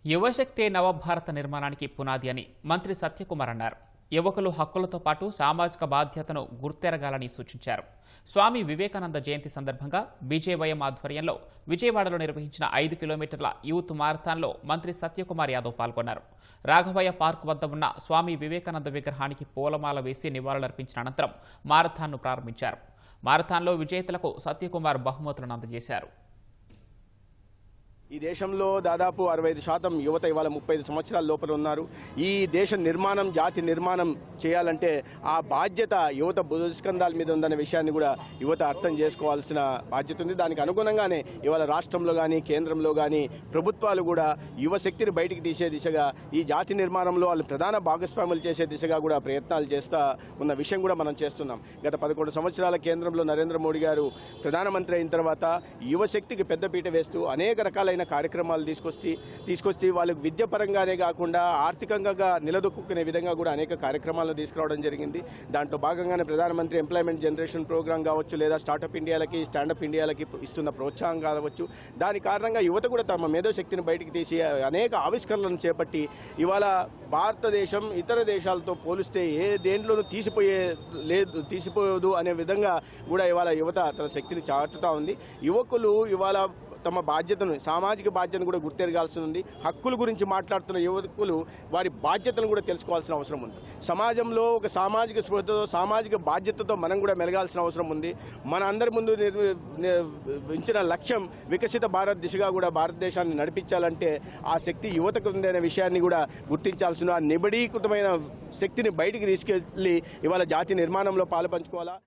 యువశక్తే నవభారత నిర్మాణానికి పునాది అని మంత్రి సత్యకుమార్ అన్నారు. యువకులు హక్కులతో పాటు సామాజిక బాధ్యతను గుర్తెరగాలని సూచించారు. స్వామి వివేకానంద జయంతి సందర్భంగా బీజేవైఎం ఆధ్వర్యంలో విజయవాడలో నిర్వహించిన 5 కిలోమీటర్ల యూత్ మారథాన్లో మంత్రి సత్యకుమార్ యాదవ్ పాల్గొన్నారు. రాఘవయ్య పార్క్ వద్ద ఉన్న స్వామి వివేకానంద విగ్రహానికి పూలమాల వేసి నివాళులర్పించిన అనంతరం మారథాన్ను ప్రారంభించారు. మారథాన్లో విజేతలకు సత్యకుమార్ బహుమతులను అందజేశారు. ఈ దేశంలో దాదాపు 65% యువత ఇవాళ 35 సంవత్సరాల లోపల ఉన్నారు. ఈ దేశ నిర్మాణం, జాతి నిర్మాణం చేయాలంటే ఆ బాధ్యత యువత భుజస్కంధాల మీద ఉందనే విషయాన్ని కూడా యువత అర్థం చేసుకోవాల్సిన బాధ్యత ఉంది. దానికి అనుగుణంగానే ఇవాళ రాష్ట్రంలో కానీ కేంద్రంలో కానీ ప్రభుత్వాలు కూడా యువశక్తిని బయటికి తీసే దిశగా, ఈ జాతి నిర్మాణంలో వాళ్ళు ప్రధాన భాగస్వాములు చేసే దిశగా కూడా ప్రయత్నాలు చేస్తూ ఉన్న విషయం కూడా మనం చేస్తున్నాం. గత 11 సంవత్సరాల కేంద్రంలో నరేంద్ర మోడీ గారు ప్రధానమంత్రి అయిన తర్వాత యువశక్తికి పెద్దపీట వేస్తూ అనేక రకాలైన కార్యక్రమాలు తీసుకొచ్చి వాళ్ళకు విద్య పరంగానే కాకుండా ఆర్థికంగా నిలదొక్కునే విధంగా కూడా అనేక కార్యక్రమాలను తీసుకురావడం జరిగింది. దాంట్లో భాగంగానే ప్రధానమంత్రి ఎంప్లాయ్మెంట్ జనరేషన్ ప్రోగ్రాం కావచ్చు, లేదా స్టార్టప్ ఇండియాలకి, స్టాండప్ ఇండియాలకి ఇస్తున్న ప్రోత్సాహం కావచ్చు. దాని కారణంగా యువత కూడా తమ మేధోశక్తిని బయటికి తీసి అనేక ఆవిష్కరణలను చేపట్టి ఇవాళ భారతదేశం ఇతర దేశాలతో పోలిస్తే ఏ దేంట్లోనూ తీసిపోదు అనే విధంగా కూడా ఇవాళ యువత తన శక్తిని చాటుతూ ఉంది. యువకులు ఇవాళ తమ బాధ్యతను, సామాజిక బాధ్యతను కూడా గుర్తెరగాల్సి ఉంది. హక్కుల గురించి మాట్లాడుతున్న యువకులు వారి బాధ్యతను కూడా తెలుసుకోవాల్సిన అవసరం ఉంది. సమాజంలో ఒక సామాజిక స్పృహతో, సామాజిక బాధ్యతతో మనం కూడా మెలగాల్సిన అవసరం ఉంది. మన అందరి ముందు నిర్మించిన లక్ష్యం వికసిత భారత్ దిశగా కూడా భారతదేశాన్ని నడిపించాలంటే ఆ శక్తి యువతకు ఉందనే విషయాన్ని కూడా గుర్తించాల్సిన, ఆ నిబడీకృతమైన శక్తిని బయటికి తీసుకెళ్లి ఇవాళ జాతి నిర్మాణంలో పాలుపంచుకోవాలా.